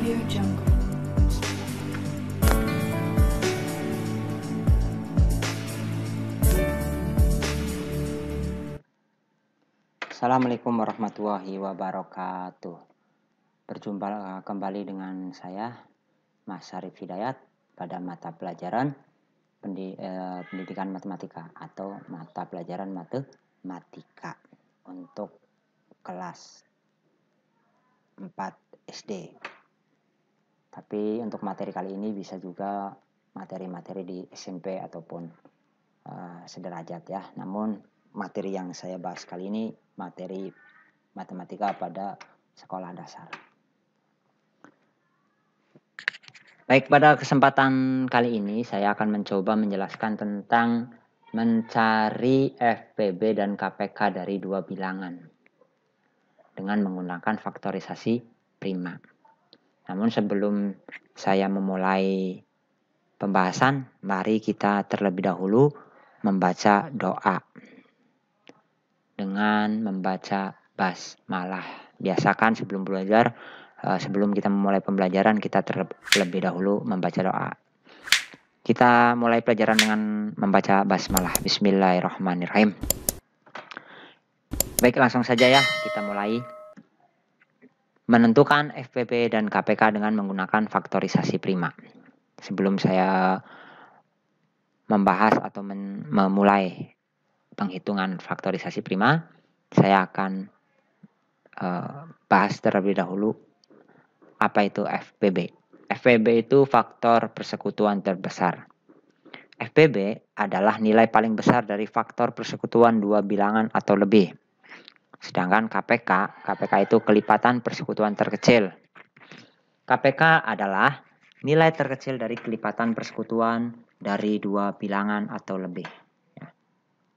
AudioJungle. Assalamualaikum warahmatullahi wabarakatuh. Berjumpa kembali dengan saya, Mas Syarif Hidayat, pada mata pelajaran pendidikan matematika atau mata pelajaran matematika untuk kelas 4 SD. Tapi untuk materi kali ini bisa juga materi-materi di SMP ataupun sederajat ya. Namun materi yang saya bahas kali ini materi matematika pada sekolah dasar. Baik, pada kesempatan kali ini saya akan mencoba menjelaskan tentang mencari FPB dan KPK dari dua bilangan dengan menggunakan faktorisasi prima. Namun sebelum saya memulai pembahasan, mari kita terlebih dahulu membaca doa dengan membaca basmalah. Biasakan sebelum belajar, sebelum kita memulai pembelajaran, kita terlebih dahulu membaca doa. Kita mulai pelajaran dengan membaca basmalah. Bismillahirrahmanirrahim. Baik, langsung saja ya, kita mulai. Menentukan FPB dan KPK dengan menggunakan faktorisasi prima. Sebelum saya membahas atau memulai penghitungan faktorisasi prima, saya akan bahas terlebih dahulu apa itu FPB. FPB itu faktor persekutuan terbesar. FPB adalah nilai paling besar dari faktor persekutuan dua bilangan atau lebih. Sedangkan KPK itu kelipatan persekutuan terkecil. KPK adalah nilai terkecil dari kelipatan persekutuan dari dua bilangan atau lebih. Ya.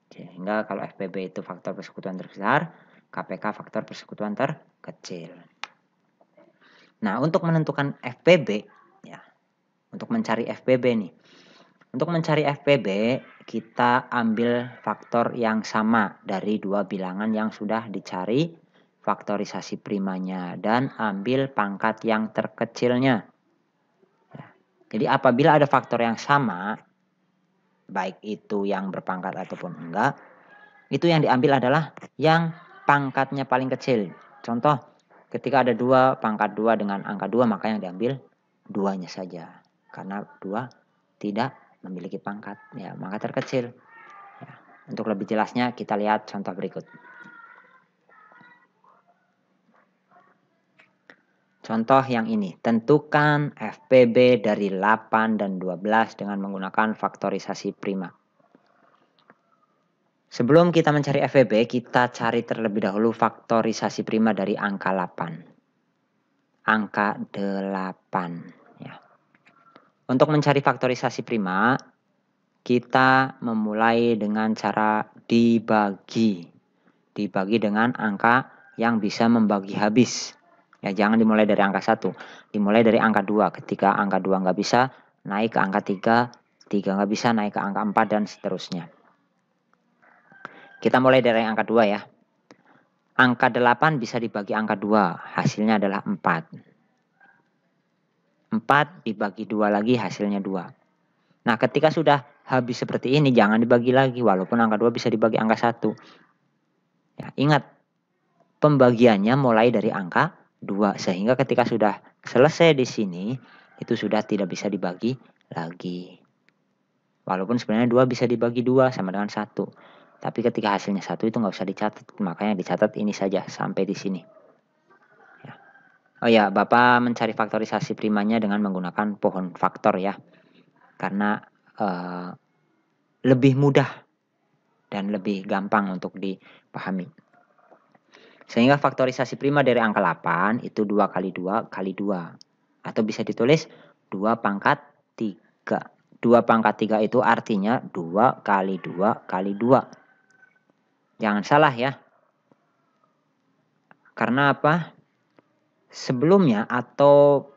Sehingga kalau FPB itu faktor persekutuan terbesar, KPK faktor persekutuan terkecil. Nah, untuk menentukan FPB, ya, untuk mencari FPB nih. Untuk mencari FPB, kita ambil faktor yang sama dari dua bilangan yang sudah dicari faktorisasi primanya dan ambil pangkat yang terkecilnya. Ya. Jadi apabila ada faktor yang sama, baik itu yang berpangkat ataupun enggak, itu yang diambil adalah yang pangkatnya paling kecil. Contoh, ketika ada 2, pangkat 2 dengan angka 2, maka yang diambil 2-nya saja. Karena 2 tidak memiliki pangkat, ya, maka terkecil. Ya, untuk lebih jelasnya kita lihat contoh berikut. Contoh yang ini, tentukan FPB dari 8 dan 12 dengan menggunakan faktorisasi prima. Sebelum kita mencari FPB, kita cari terlebih dahulu faktorisasi prima dari angka 8. Angka 8. Ya. Untuk mencari faktorisasi prima, kita memulai dengan cara dibagi. Dibagi dengan angka yang bisa membagi habis. Ya, jangan dimulai dari angka 1. Dimulai dari angka 2. Ketika angka 2 nggak bisa, naik ke angka 3. 3 nggak bisa, naik ke angka 4, dan seterusnya. Kita mulai dari angka 2 ya. Angka 8 bisa dibagi angka 2. Hasilnya adalah 4. 4 dibagi 2 lagi, hasilnya 2. Nah, ketika sudah habis seperti ini, jangan dibagi lagi. Walaupun angka 2 bisa dibagi angka 1. Ya, ingat, pembagiannya mulai dari angka 2. Sehingga ketika sudah selesai di sini, itu sudah tidak bisa dibagi lagi. Walaupun sebenarnya 2 bisa dibagi 2 sama dengan 1. Tapi ketika hasilnya 1 itu nggak usah dicatat. Makanya dicatat ini saja sampai di sini. Ya. Oh ya, Bapak mencari faktorisasi primanya dengan menggunakan pohon faktor ya. Karena lebih mudah dan lebih gampang untuk dipahami. Sehingga faktorisasi prima dari angka 8 itu 2 kali 2 kali 2. Atau bisa ditulis 2 pangkat 3. 2 pangkat 3 itu artinya 2 kali 2 kali 2. Jangan salah ya. Karena apa? Sebelumnya atau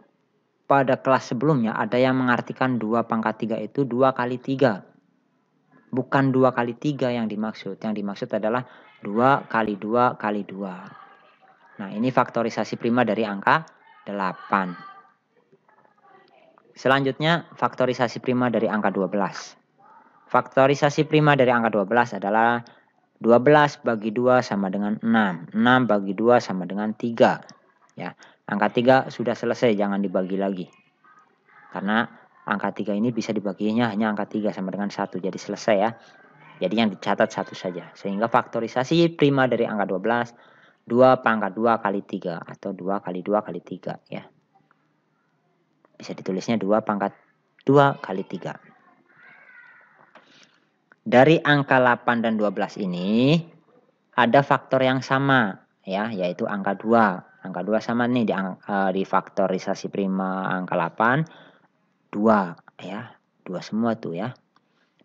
pada kelas sebelumnya ada yang mengartikan 2 pangkat 3 itu 2 kali 3. Bukan 2 kali 3 yang dimaksud. Yang dimaksud adalah 2 kali 2 kali 2. Nah, ini faktorisasi prima dari angka 8. Selanjutnya, faktorisasi prima dari angka 12. Faktorisasi prima dari angka 12 adalah 12 bagi 2 sama dengan 6. 6 bagi 2 sama dengan 3. Ya, angka 3 sudah selesai, jangan dibagi lagi. Karena angka 3 ini bisa dibaginya hanya angka 3 sama dengan 1. Jadi selesai ya. Jadi yang dicatat 1 saja. Sehingga faktorisasi prima dari angka 12, 2 pangkat 2 kali 3 atau 2 kali 2 kali 3 ya. Bisa ditulisnya 2 pangkat 2 kali 3. Dari angka 8 dan 12 ini ada faktor yang sama ya, yaitu angka 2. Angka 2 sama nih di faktorisasi prima angka 8, 2 ya. 2 semua tuh ya.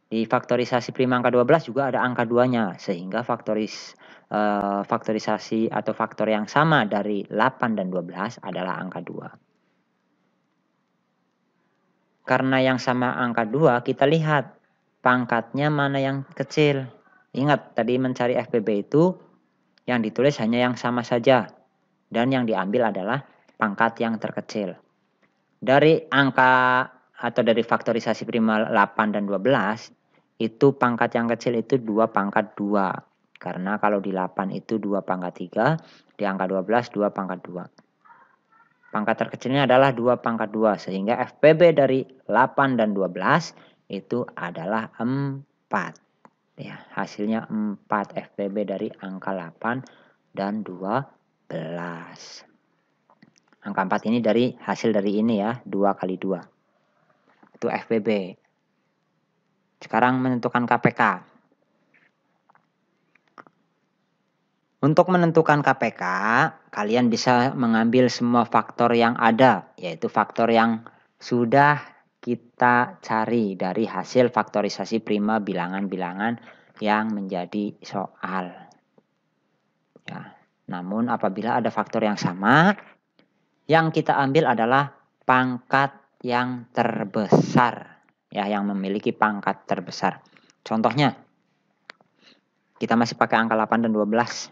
Di faktorisasi prima angka 12 juga ada angka 2-nya, sehingga faktorisasi atau faktor yang sama dari 8 dan 12 adalah angka 2. Karena yang sama angka 2, kita lihat pangkatnya mana yang kecil. Ingat, tadi mencari FPB itu yang ditulis hanya yang sama saja, dan yang diambil adalah pangkat yang terkecil. Dari angka atau dari faktorisasi prima 8 dan 12, itu pangkat yang kecil itu 2 pangkat 2. Karena kalau di 8 itu 2 pangkat 3, di angka 12 2 pangkat 2. Pangkat terkecilnya adalah 2 pangkat 2, sehingga FPB dari 8 dan 12 itu adalah 4. Ya, hasilnya 4 FPB dari angka 8 dan 12. Angka 4 ini dari hasil dari ini ya, 2 kali 2. Itu FPB. Sekarang menentukan KPK. Untuk menentukan KPK, kalian bisa mengambil semua faktor yang ada, yaitu faktor yang sudah kita cari dari hasil faktorisasi prima bilangan-bilangan yang menjadi soal. Ya, namun apabila ada faktor yang sama, yang kita ambil adalah pangkat yang terbesar, ya, yang memiliki pangkat terbesar. Contohnya, kita masih pakai angka 8 dan 12.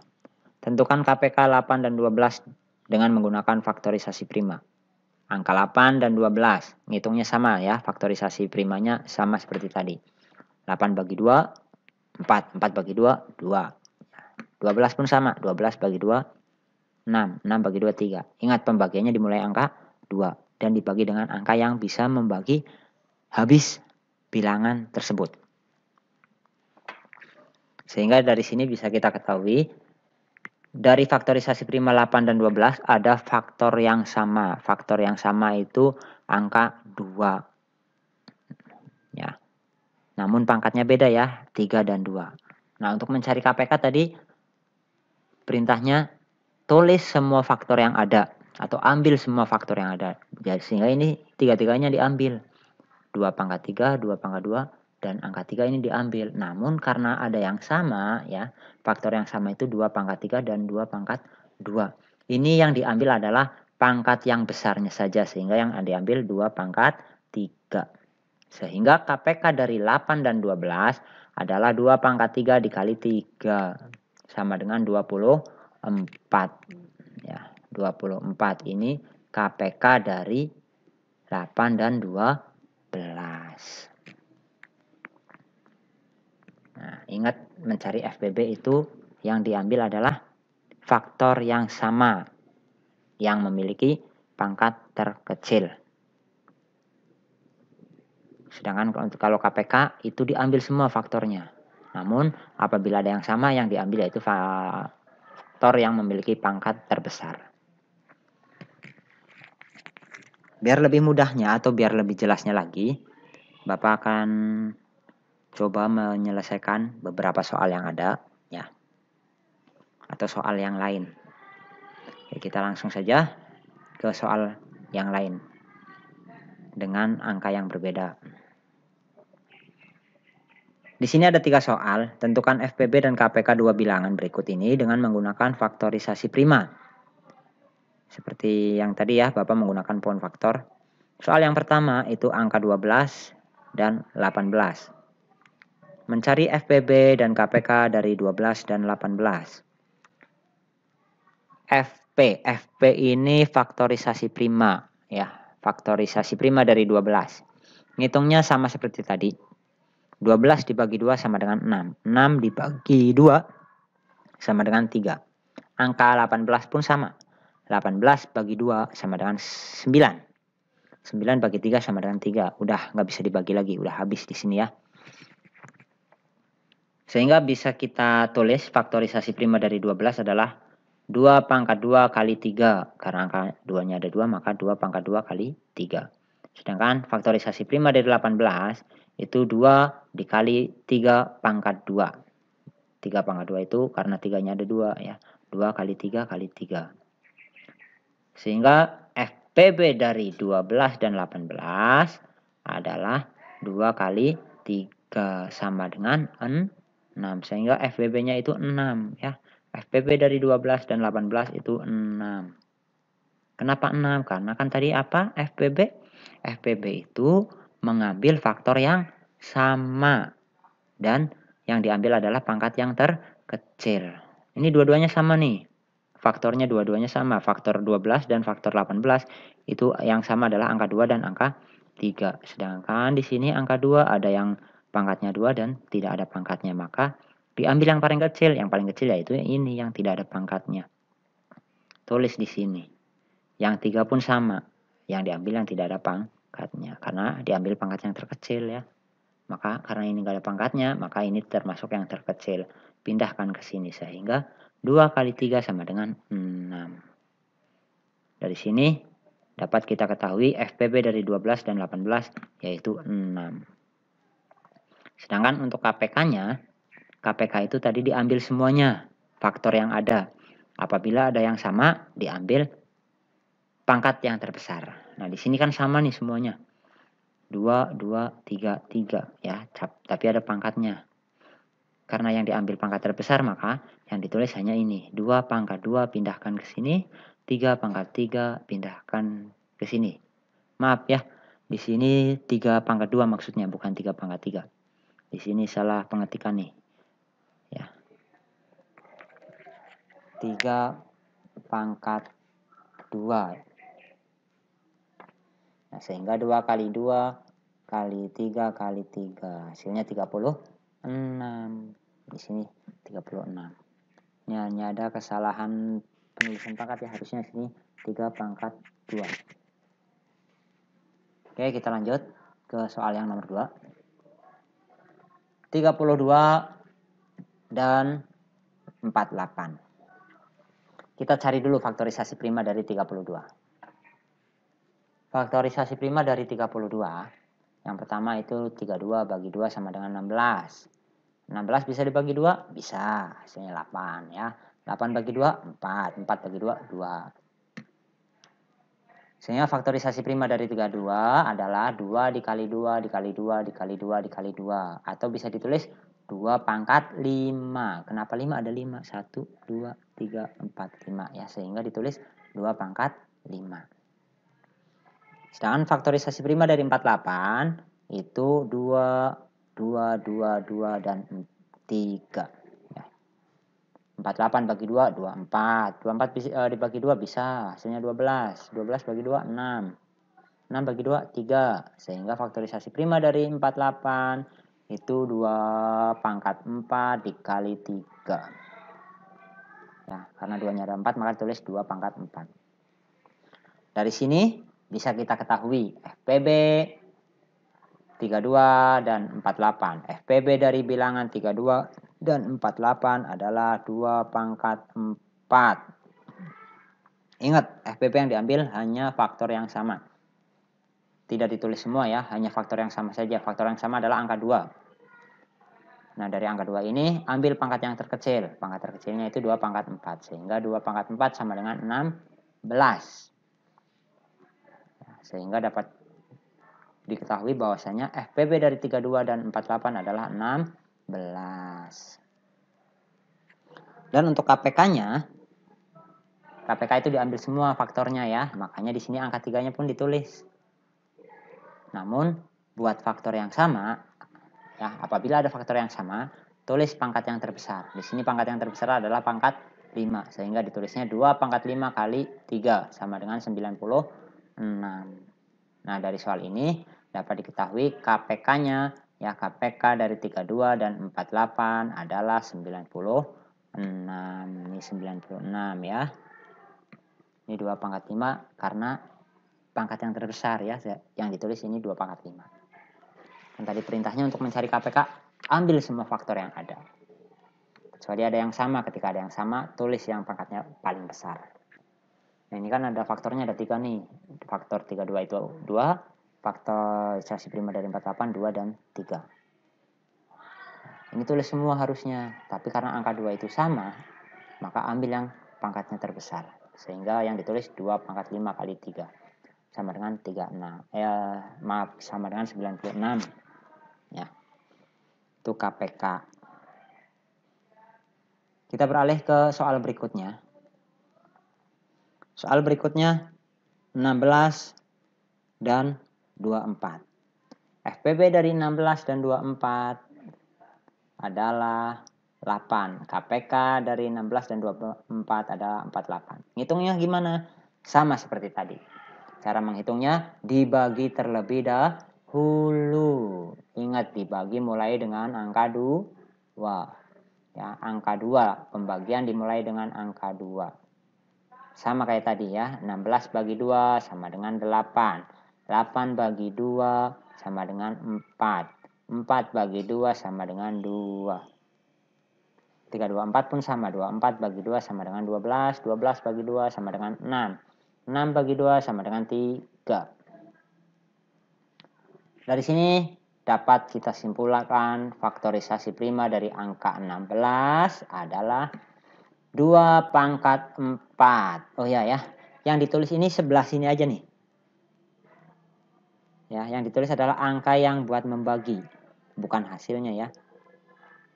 Tentukan KPK 8 dan 12 dengan menggunakan faktorisasi prima. Angka 8 dan 12, ngitungnya sama ya, faktorisasi primanya sama seperti tadi. 8 bagi 2, 4. 4 bagi 2, 2. 12 pun sama, 12 bagi 2, 6. 6 bagi 2, 3. Ingat, pembagiannya dimulai angka 2. Dan dibagi dengan angka yang bisa membagi habis bilangan tersebut. Sehingga dari sini bisa kita ketahui, dari faktorisasi prima 8 dan 12 ada faktor yang sama. Faktor yang sama itu angka 2. Ya. Namun pangkatnya beda ya, 3 dan 2. Nah, untuk mencari KPK tadi perintahnya tulis semua faktor yang ada atau ambil semua faktor yang ada. Sehingga ini tiga-tiganya diambil. 2 pangkat 3, 2 pangkat 2, dan angka 3 ini diambil. Namun karena ada yang sama ya, faktor yang sama itu 2 pangkat 3 dan 2 pangkat 2. Ini yang diambil adalah pangkat yang besarnya saja, sehingga yang diambil 2 pangkat 3. Sehingga KPK dari 8 dan 12 adalah 2 pangkat 3 dikali 3. Sama dengan 24. Ya, 24 ini KPK dari 8 dan 12. Nah, ingat, mencari FPB itu yang diambil adalah faktor yang sama, yang memiliki pangkat terkecil. Sedangkan kalau KPK itu diambil semua faktornya. Namun apabila ada yang sama, yang diambil yaitu faktor yang memiliki pangkat terbesar. Biar lebih mudahnya atau biar lebih jelasnya lagi, Bapak akan coba menyelesaikan beberapa soal yang ada ya, atau soal yang lain. Oke, kita langsung saja ke soal yang lain dengan angka yang berbeda. Di sini ada 3 soal. Tentukan FPB dan KPK 2 bilangan berikut ini dengan menggunakan faktorisasi prima. Seperti yang tadi ya, Bapak menggunakan pohon faktor. Soal yang pertama itu angka 12 dan 18. Mencari FPB dan KPK dari 12 dan 18. FP ini faktorisasi prima ya. faktorisasi prima dari 12. Ngitungnya sama seperti tadi. 12 dibagi 2 sama dengan 6. 6 dibagi 2 sama dengan 3. Angka 18 pun sama. 18 bagi 2 sama dengan 9. 9 bagi 3 sama dengan 3. Udah nggak bisa dibagi lagi. Udah habis di sini ya. Sehingga bisa kita tulis faktorisasi prima dari 12 adalah 2 pangkat 2 kali 3. Karena angka 2-nya ada 2, maka 2 pangkat 2 kali 3. Sedangkan faktorisasi prima dari 18 itu 2 dikali 3 pangkat 2. 3 pangkat 2 itu karena 3-nya ada 2 ya. 2 kali 3 kali 3. Sehingga FPB dari 12 dan 18 adalah 2 kali 3 sama dengan 6. Sehingga FPB-nya itu 6 ya. FPB dari 12 dan 18 itu 6. Kenapa 6? Karena kan tadi apa FPB? FPB itu mengambil faktor yang sama. Dan yang diambil adalah pangkat yang terkecil. Ini dua-duanya sama nih. Faktornya dua-duanya sama. Faktor 12 dan faktor 18 itu yang sama adalah angka 2 dan angka 3. Sedangkan di sini angka 2 ada yang pangkatnya 2 dan tidak ada pangkatnya. Maka diambil yang paling kecil. Yang paling kecil yaitu ini yang tidak ada pangkatnya. Tulis di sini. Yang 3 pun sama. Yang diambil yang tidak ada pangkatnya. Karena diambil pangkat yang terkecil ya. Maka karena ini nggak ada pangkatnya, maka ini termasuk yang terkecil. Pindahkan ke sini sehingga 2 kali 3 sama dengan 6. Dari sini dapat kita ketahui FPB dari 12 dan 18 yaitu 6. Sedangkan untuk KPK-nya, KPK itu tadi diambil semuanya, faktor yang ada. Apabila ada yang sama, diambil pangkat yang terbesar. Nah, di sini kan sama nih semuanya. 2, 2, 3, 3 ya, tapi ada pangkatnya. Karena yang diambil pangkat terbesar, maka yang ditulis hanya ini. 2 pangkat 2 pindahkan ke sini, 3 pangkat 3 pindahkan ke sini. Maaf ya, di sini 3 pangkat 2 maksudnya, bukan 3 pangkat 3. Di sini salah pengetikan nih. Ya. 3 pangkat 2. Nah, sehingga 2 kali 2 kali 3 kali 3. Hasilnya 36. Di sini 36. Ini hanya ada kesalahan penulisan pangkat ya. Harusnya sini 3 pangkat 2. Oke, kita lanjut ke soal yang nomor 2. 32 dan 48. Kita cari dulu faktorisasi prima dari 32. Faktorisasi prima dari 32, yang pertama itu 32 bagi 2 sama dengan 16. 16 bisa dibagi 2? Bisa, hasilnya 8 ya. 8 bagi 2, 4. 4 bagi 2, 2. Sehingga faktorisasi prima dari 32 adalah 2 dikali 2 dikali 2 dikali 2 dikali 2. Atau bisa ditulis 2 pangkat 5. Kenapa 5? Ada 5. 1, 2, 3, 4, 5 ya. Sehingga ditulis 2 pangkat 5. Sedangkan faktorisasi prima dari 48 itu 2, 2, 2, 2, dan 3. Ya. 48 bagi 2, 24. 24 dibagi 2 bisa, hasilnya 12. 12 bagi 2, 6. 6 bagi 2, 3. Sehingga faktorisasi prima dari 48 itu 2 pangkat 4 dikali 3. Ya, karena 2-nya ada 4, maka tulis 2 pangkat 4. Dari sini bisa kita ketahui FPB 32 dan 48. FPB dari bilangan 32 dan 48 adalah 2 pangkat 4. Ingat, FPB yang diambil hanya faktor yang sama. Tidak ditulis semua ya, hanya faktor yang sama saja. Faktor yang sama adalah angka 2. Nah, dari angka 2 ini ambil pangkat yang terkecil. Pangkat terkecilnya itu 2 pangkat 4. Sehingga 2 pangkat 4 sama dengan 16. Sehingga dapat diketahui bahwasanya FPB dari 32 dan 48 adalah 16. Dan untuk KPK-nya, KPK itu diambil semua faktornya ya. Makanya di sini angka 3-nya pun ditulis. Namun buat faktor yang sama, ya, apabila ada faktor yang sama, tulis pangkat yang terbesar. Di sini pangkat yang terbesar adalah pangkat 5. Sehingga ditulisnya 2 pangkat 5 kali 3 sama dengan 96. Nah, dari soal ini dapat diketahui KPK-nya, ya, KPK dari 32 dan 48 adalah 96. Ini 96 ya. Ini 2 pangkat 5 karena pangkat yang terbesar ya. Yang ditulis ini 2 pangkat 5. Dan tadi perintahnya untuk mencari KPK, ambil semua faktor yang ada. Kecuali ada yang sama, ketika ada yang sama, tulis yang pangkatnya paling besar. Nah, ini kan ada faktornya, ada 3 nih. Faktor 32 itu 2, faktorisasi prima dari 48, 2 dan 3. Ini tulis semua harusnya, tapi karena angka 2 itu sama, maka ambil yang pangkatnya terbesar. Sehingga yang ditulis 2 pangkat 5 kali 3. Sama dengan 36. Sama dengan 96. Ya. Itu KPK. Kita beralih ke soal berikutnya. Soal berikutnya 16 dan 24. FPB dari 16 dan 24 adalah 8. KPK dari 16 dan 24 adalah 48. Ngitungnya gimana? Sama seperti tadi. Cara menghitungnya dibagi terlebih dahulu. Ingat, dibagi mulai dengan angka 2. Ya, angka 2. Pembagian dimulai dengan angka 2. Sama kayak tadi ya. 16 bagi 2 sama dengan 8. 8 bagi 2 sama dengan 4. 4 bagi 2 sama dengan 2. 3, 2, 4 pun sama. 24 bagi 2 sama dengan 12. 12 bagi 2 sama dengan 6. 6 bagi 2 sama dengan 3. Dari sini dapat kita simpulkan faktorisasi prima dari angka 16 adalah 2 pangkat 4. Oh ya, yang ditulis ini sebelah sini aja nih. Ya, yang ditulis adalah angka yang buat membagi, bukan hasilnya ya.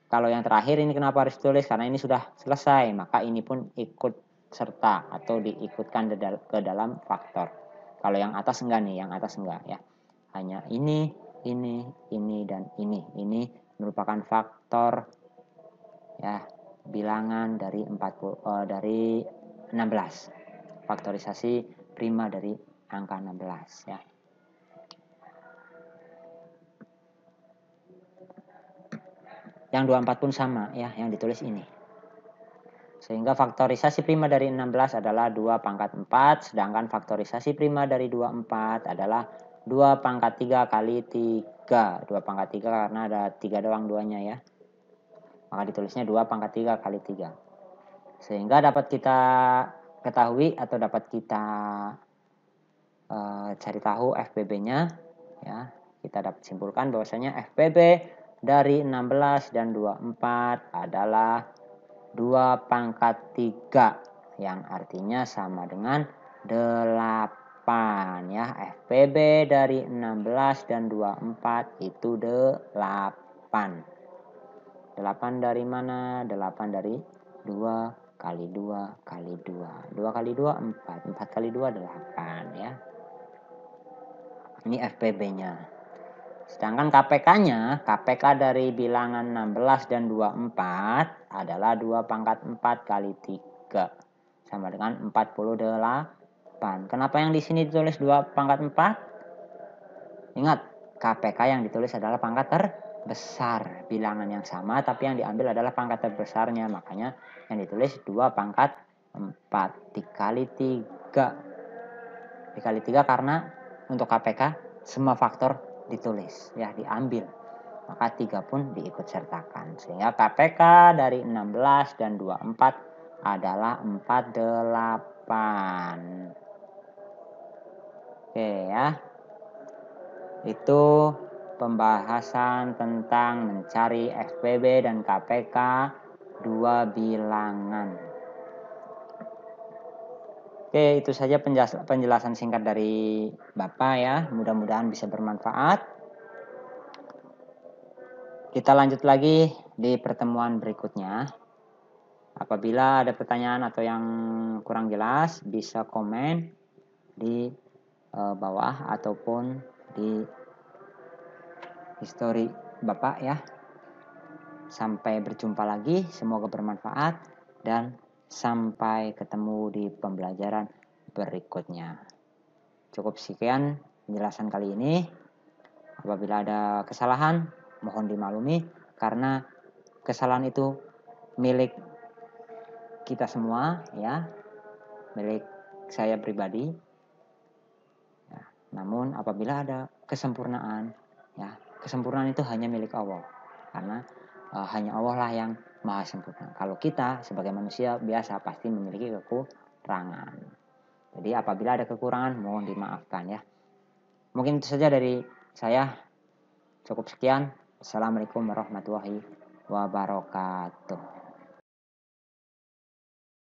Kalau yang terakhir ini kenapa harus ditulis? Karena ini sudah selesai, maka ini pun ikut serta atau diikutkan ke dalam faktor. Kalau yang atas enggak nih, yang atas enggak ya. Hanya ini, dan ini. Ini merupakan faktor ya, bilangan dari 16. Faktorisasi prima dari angka 16 ya. Yang 24 pun sama ya, yang ditulis ini. Sehingga faktorisasi prima dari 16 adalah 2 pangkat 4, sedangkan faktorisasi prima dari 24 adalah 2 pangkat 3 kali 3. 2 pangkat 3 karena ada 3 doang duanya ya. Maka ditulisnya 2 pangkat 3 kali 3. Sehingga dapat kita ketahui atau dapat kita cari tahu FPB-nya ya. Kita dapat simpulkan bahwasanya FPB dari 16 dan 24 adalah 2 pangkat 3 yang artinya sama dengan 8 ya. FPB dari 16 dan 24 itu 8. 8 dari mana? 8 dari 2 kali 2 kali 2. 2 kali 2 4. 4 kali 2 8 ya. Ini FPB-nya. Sedangkan KPK-nya, KPK dari bilangan 16 dan 24 adalah 2 pangkat 4 kali 3. Sama dengan 48. Kenapa yang di sini ditulis 2 pangkat 4? Ingat, KPK yang ditulis adalah pangkat terbesar. Bilangan yang sama, tapi yang diambil adalah pangkat terbesarnya. Makanya yang ditulis 2 pangkat 4 dikali 3. Dikali 3 karena untuk KPK semua faktor ditulis ya, diambil, maka 3 pun diikut sertakan, sehingga KPK dari 16 dan 24 adalah 48. Oke ya, itu pembahasan tentang mencari FPB dan KPK 2 bilangan. Oke, itu saja penjelasan singkat dari Bapak ya. Mudah-mudahan bisa bermanfaat. Kita lanjut lagi di pertemuan berikutnya. Apabila ada pertanyaan atau yang kurang jelas, bisa komen di bawah ataupun di history Bapak ya. Sampai berjumpa lagi, semoga bermanfaat dan sampai ketemu di pembelajaran berikutnya. Cukup sekian penjelasan kali ini. Apabila ada kesalahan, mohon dimaklumi karena kesalahan itu milik kita semua, ya, milik saya pribadi. Ya, namun apabila ada kesempurnaan, ya, kesempurnaan itu hanya milik Allah, karena hanya Allah lah yang maha sempurna. Kalau kita sebagai manusia biasa pasti memiliki kekurangan. Jadi apabila ada kekurangan mohon dimaafkan ya. Mungkin itu saja dari saya. Cukup sekian. Assalamualaikum warahmatullahi wabarakatuh.